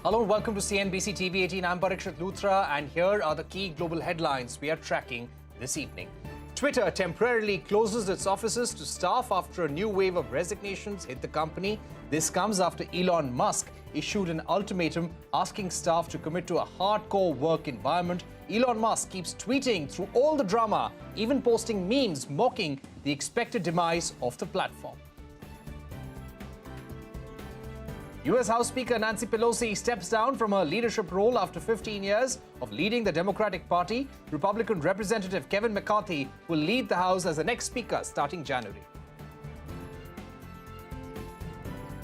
Hello and welcome to CNBC TV18. I'm Parikshit Luthra and here are the key global headlines we are tracking this evening. Twitter temporarily closes its offices to staff after a new wave of resignations hit the company. This comes after Elon Musk issued an ultimatum asking staff to commit to a hardcore work environment. Elon Musk keeps tweeting through all the drama, even posting memes mocking the expected demise of the platform. U.S. House Speaker Nancy Pelosi steps down from her leadership role after 15 years of leading the Democratic Party. Republican Representative Kevin McCarthy will lead the House as the next Speaker starting January.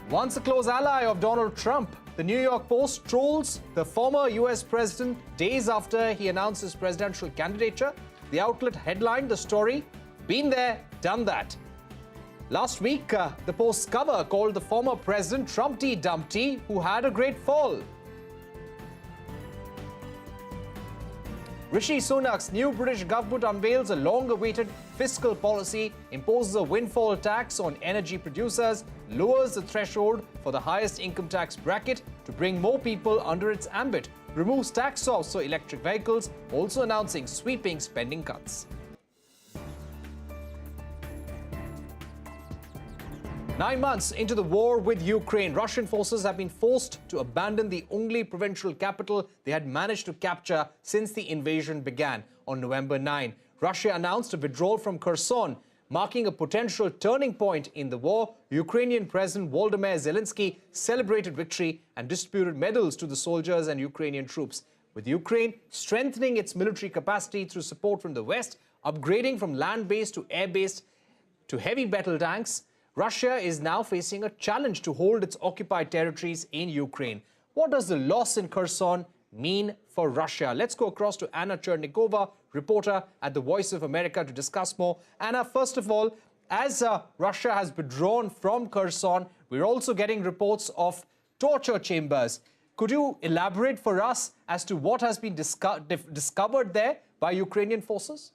Once a close ally of Donald Trump, the New York Post trolls the former U.S. president days after he announced his presidential candidature. The outlet headlined the story, "Been there, done that." Last week, the Post's cover called the former president Trumpty Dumpty, who had a great fall. Rishi Sunak's new British government unveils a long-awaited fiscal policy, imposes a windfall tax on energy producers, lowers the threshold for the highest income tax bracket to bring more people under its ambit, removes tax offs for electric vehicles, also announcing sweeping spending cuts. 9 months into the war with Ukraine, Russian forces have been forced to abandon the only provincial capital they had managed to capture since the invasion began on November 9. Russia announced a withdrawal from Kherson, marking a potential turning point in the war. Ukrainian President Volodymyr Zelensky celebrated victory and distributed medals to the soldiers and Ukrainian troops. With Ukraine strengthening its military capacity through support from the West, upgrading from land-based to air-based to heavy battle tanks, Russia is now facing a challenge to hold its occupied territories in Ukraine. What does the loss in Kherson mean for Russia? Let's go across to Anna Chernikova, reporter at the Voice of America, to discuss more. Anna, first of all, as Russia has withdrawn from Kherson, we're also getting reports of torture chambers. Could you elaborate for us as to what has been discovered there by Ukrainian forces?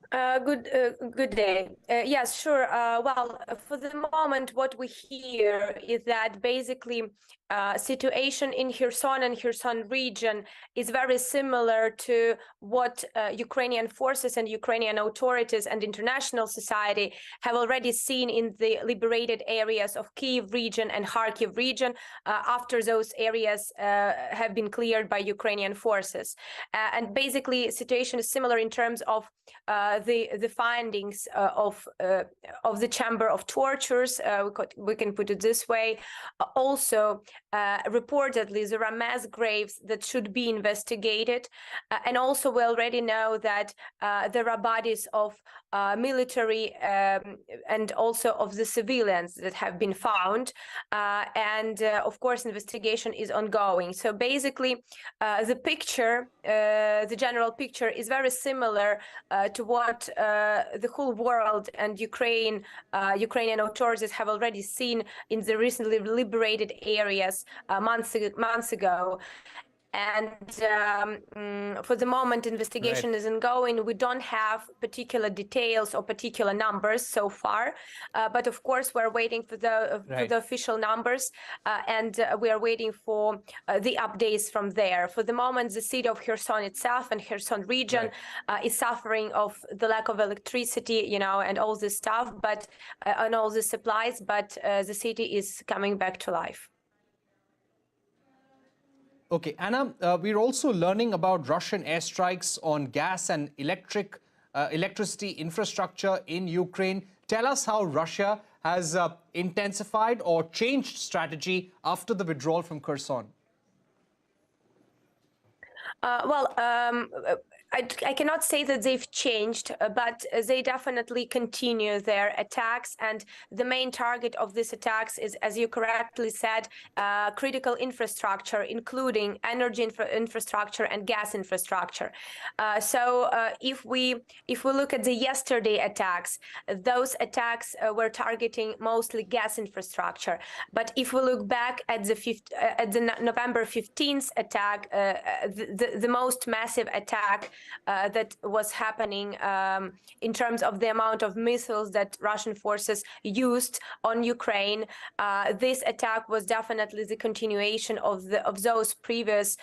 Good day. Yes, sure. Well, for the moment, what we hear is that basically situation in Kherson and Kherson region is very similar to what Ukrainian forces and Ukrainian authorities and international society have already seen in the liberated areas of Kyiv region and Kharkiv region after those areas have been cleared by Ukrainian forces. And basically, situation is similar in terms of the findings of the chamber of tortures. We can put it this way. Also, reportedly, there are mass graves that should be investigated, and also we already know that there are bodies of military and also of the civilians that have been found, and of course investigation is ongoing. So basically the picture, the general picture is very similar to what the whole world and Ukrainian authorities have already seen in the recently liberated areas months ago. And for the moment, investigation is ongoing. We don't have particular details or particular numbers so far, but of course we're waiting for the official numbers, and we are waiting for the updates from there. For the moment, the city of Kherson itself and Kherson region is suffering of the lack of electricity, and all this stuff, but and all the supplies. But the city is coming back to life. Okay, Anna, we're also learning about Russian airstrikes on gas and electricity infrastructure in Ukraine. Tell us how Russia has intensified or changed strategy after the withdrawal from Kherson. I cannot say that they've changed, but they definitely continue their attacks. And the main target of these attacks is, as you correctly said, critical infrastructure, including energy infrastructure and gas infrastructure. So if we look at the yesterday attacks, those attacks were targeting mostly gas infrastructure. But if we look back at the November 15th attack, the most massive attack that was happening in terms of the amount of missiles that Russian forces used on Ukraine. This attack was definitely the continuation of those previous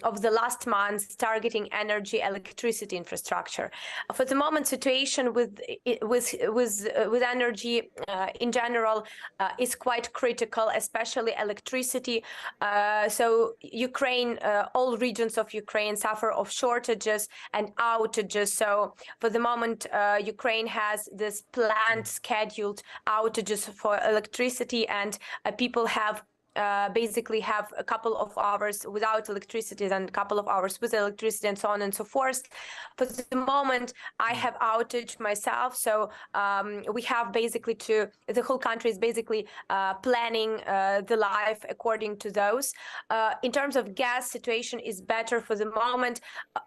of the last months targeting energy, electricity infrastructure. For the moment, situation with energy in general is quite critical, especially electricity. So Ukraine, all regions of Ukraine suffer of shortages and outages. So for the moment, Ukraine has this planned, scheduled outages for electricity, and people have basically have a couple of hours without electricity and a couple of hours with electricity and so on and so forth. For the moment, I have outage myself, so we have basically the whole country is basically planning the life according to those. In terms of gas, situation is better for the moment.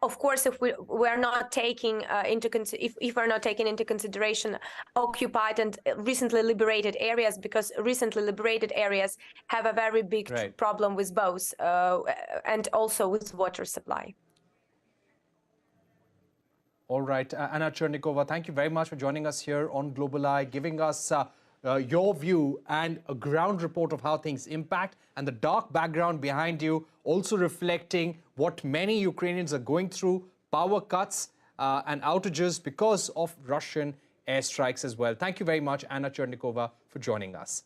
Of course, if we're not taking if we're not taking into consideration occupied and recently liberated areas, because recently liberated areas have a very big problem with both and also with water supply. All right, Anna Chernikova, thank you very much for joining us here on Global Eye, giving us your view and a ground report of how things impact, and the dark background behind you also reflecting what many Ukrainians are going through, power cuts and outages because of Russian airstrikes as well. Thank you very much, Anna Chernikova, for joining us.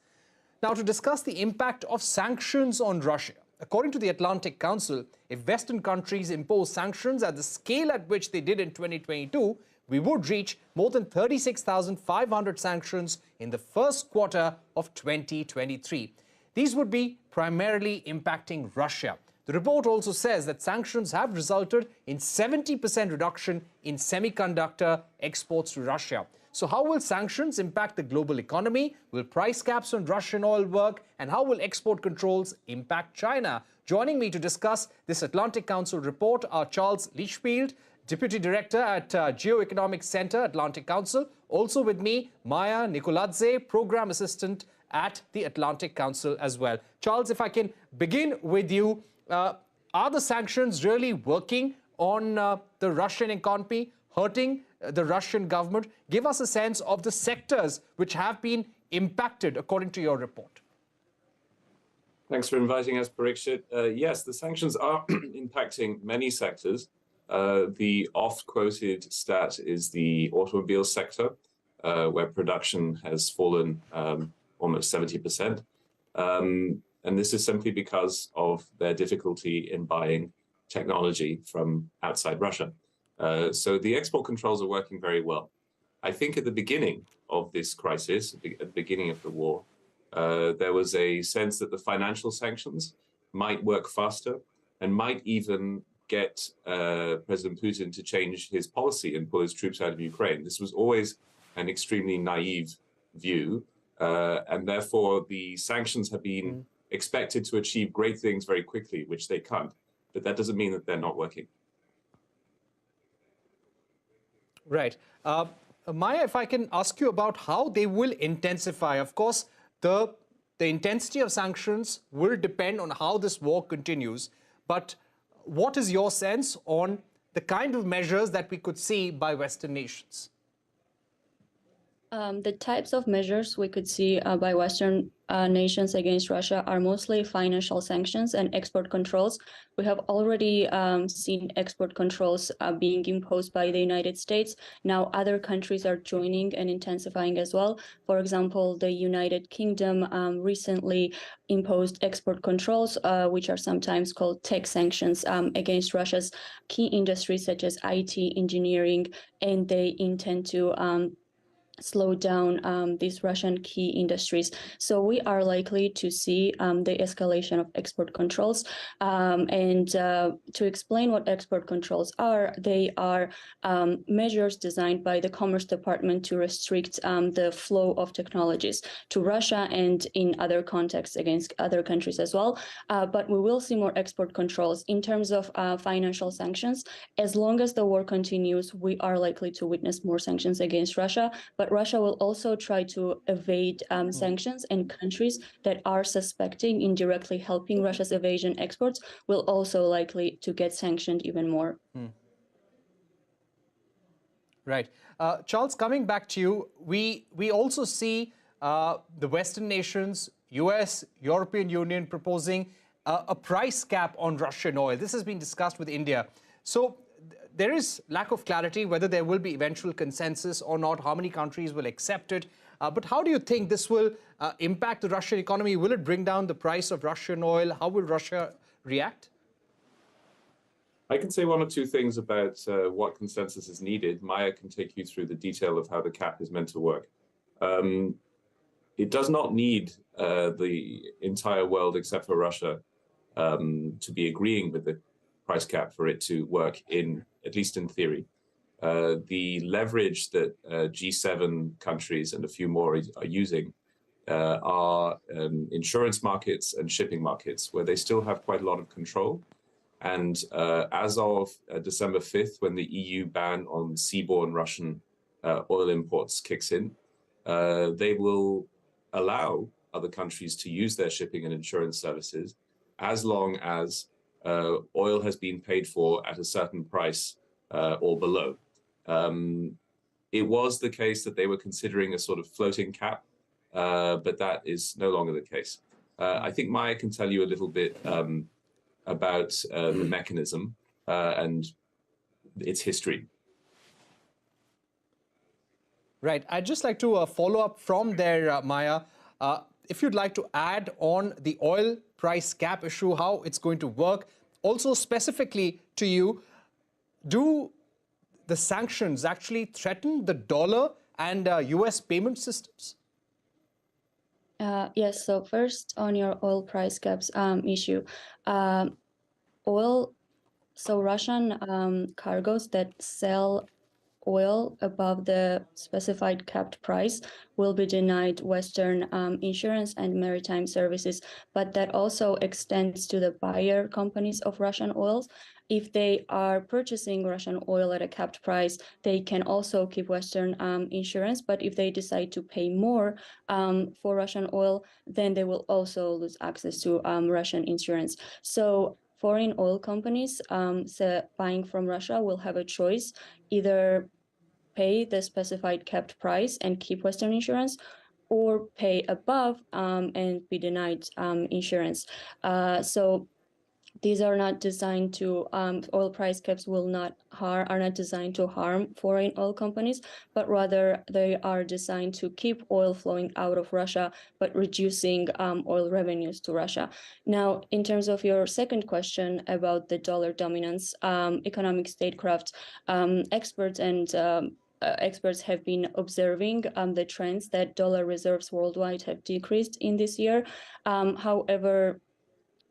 Now, to discuss the impact of sanctions on Russia. According to the Atlantic Council, if Western countries impose sanctions at the scale at which they did in 2022, we would reach more than 36,500 sanctions in the first quarter of 2023. These would be primarily impacting Russia. The report also says that sanctions have resulted in 70% reduction in semiconductor exports to Russia. So how will sanctions impact the global economy? Will price caps on Russian oil work? And how will export controls impact China? Joining me to discuss this Atlantic Council report are Charles Lichfield, Deputy Director at Geoeconomic Center, Atlantic Council. Also with me, Maia, Nikoladze, Program Assistant at the Atlantic Council as well. Charles, if I can begin with you, are the sanctions really working on the Russian economy, hurting the Russian government? Give us a sense of the sectors which have been impacted according to your report. Thanks for inviting us, Parikshit. Yes, the sanctions are impacting many sectors. The oft-quoted stat is the automobile sector, where production has fallen almost 70%. And this is simply because of their difficulty in buying technology from outside Russia. So the export controls are working very well. I think at the beginning of this crisis, at the beginning of the war, there was a sense that the financial sanctions might work faster and might even get President Putin to change his policy and pull his troops out of Ukraine. This was always an extremely naive view, and therefore the sanctions have been expected to achieve great things very quickly, which they can't. But that doesn't mean that they're not working. Right. Maia, if I can ask you about how they will intensify. Of course, the intensity of sanctions will depend on how this war continues. But what is your sense on the kind of measures that we could see by Western nations? The types of measures we could see by Western nations against Russia are mostly financial sanctions and export controls. We have already seen export controls being imposed by the United States. Now other countries are joining and intensifying as well. For example, the United Kingdom recently imposed export controls, which are sometimes called tech sanctions against Russia's key industries such as IT, engineering, and they intend to slow down these Russian key industries. So we are likely to see the escalation of export controls. And to explain what export controls are, they are measures designed by the Commerce Department to restrict the flow of technologies to Russia and in other contexts against other countries as well. But we will see more export controls. In terms of financial sanctions, as long as the war continues, we are likely to witness more sanctions against Russia. But Russia will also try to evade sanctions, and countries that are suspecting indirectly helping Russia's evasion exports will also likely to get sanctioned even more. Right. Charles, coming back to you, we also see the Western nations, US, European Union proposing a price cap on Russian oil. This has been discussed with India. So there is lack of clarity whether there will be eventual consensus or not, how many countries will accept it. But how do you think this will impact the Russian economy? Will it bring down the price of Russian oil? How will Russia react? I can say one or two things about what consensus is needed. Maia can take you through the detail of how the cap is meant to work. It does not need the entire world, except for Russia, to be agreeing with the price cap for it to work, at least in theory. The leverage that G7 countries and a few more are using are insurance markets and shipping markets, where they still have quite a lot of control. And as of December 5th, when the EU ban on seaborne Russian oil imports kicks in, they will allow other countries to use their shipping and insurance services as long as oil has been paid for at a certain price or below. It was the case that they were considering a sort of floating cap, but that is no longer the case. I think Maia can tell you a little bit about the mechanism and its history. Right. I'd just like to follow up from there, Maia. If you'd like to add on the oil price cap issue, how it's going to work. Also, specifically to you, do the sanctions actually threaten the dollar and US payment systems? Yes, so first on your oil price caps issue, Russian cargoes that sell oil above the specified capped price will be denied Western insurance and maritime services, but that also extends to the buyer companies of Russian oils. If they are purchasing Russian oil at a capped price, they can also keep Western insurance, but if they decide to pay more for Russian oil, then they will also lose access to Russian insurance. So foreign oil companies buying from Russia will have a choice: either pay the specified capped price and keep Western insurance, or pay above and be denied insurance. So these are not designed to, oil price caps are not designed to harm foreign oil companies, but rather they are designed to keep oil flowing out of Russia, but reducing oil revenues to Russia. Now, in terms of your second question about the dollar dominance, economic statecraft experts and experts have been observing the trends that dollar reserves worldwide have decreased in this year. However,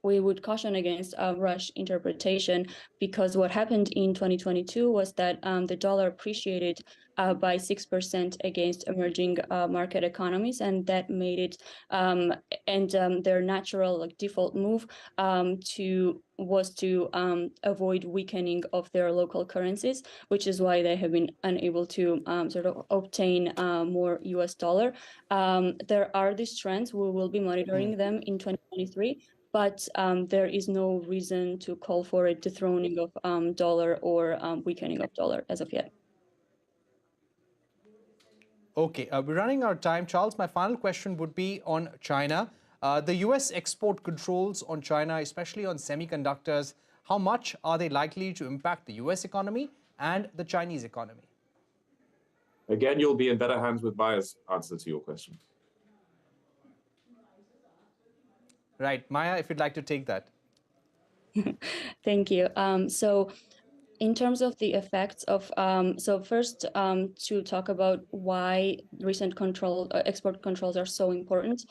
we would caution against a rush interpretation, because what happened in 2022 was that the dollar appreciated by 6% against emerging market economies, and that made it their natural default move was to avoid weakening of their local currencies, which is why they have been unable to sort of obtain more US dollar. There are these trends. We will be monitoring them in 2023. But there is no reason to call for a dethroning of dollar or weakening of dollar as of yet. Okay, we're running out of time. Charles, my final question would be on China. The US export controls on China, especially on semiconductors, how much are they likely to impact the US economy and the Chinese economy? Again, you'll be in better hands with Maia's answer to your question. Right. Maia, if you'd like to take that. Thank you. So in terms of the effects of, first to talk about why recent export controls are so important.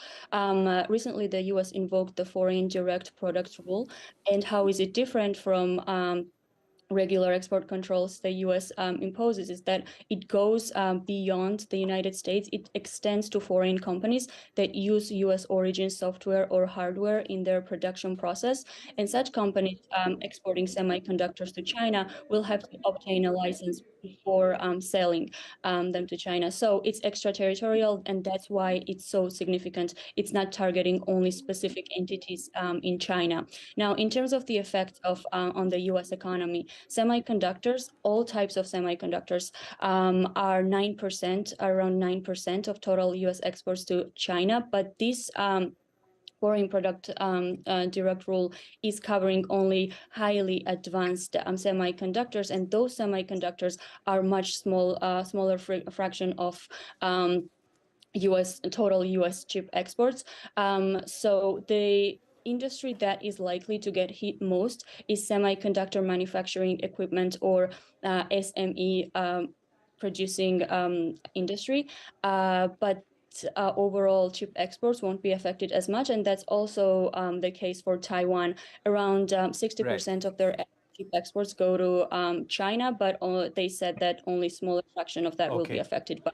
Recently, the US invoked the foreign direct product rule, and how is it different from regular export controls the US imposes is that it goes beyond the United States. It extends to foreign companies that use US origin software or hardware in their production process. And such companies exporting semiconductors to China will have to obtain a license before selling them to China. So it's extraterritorial, and that's why it's so significant. It's not targeting only specific entities in China. Now, in terms of the effect of on the U.S. economy, semiconductors, all types of semiconductors, are 9%, around 9% of total U.S. exports to China. But this foreign product direct rule is covering only highly advanced semiconductors, and those semiconductors are much smaller fraction of total U.S. chip exports. So the industry that is likely to get hit most is semiconductor manufacturing equipment, or SME producing industry, but overall chip exports won't be affected as much, and that's also the case for Taiwan. Around 60% of their chip exports go to China, but they said that only smaller fraction of that will be affected by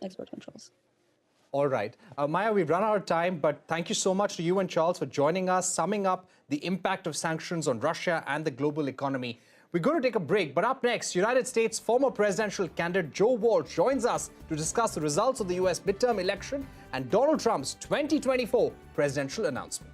export controls. All right. Maia, we've run out of time, but thank you so much to you and Charles for joining us, summing up the impact of sanctions on Russia and the global economy. We're going to take a break, but up next, United States former presidential candidate Joe Walsh joins us to discuss the results of the U.S. midterm election and Donald Trump's 2024 presidential announcement.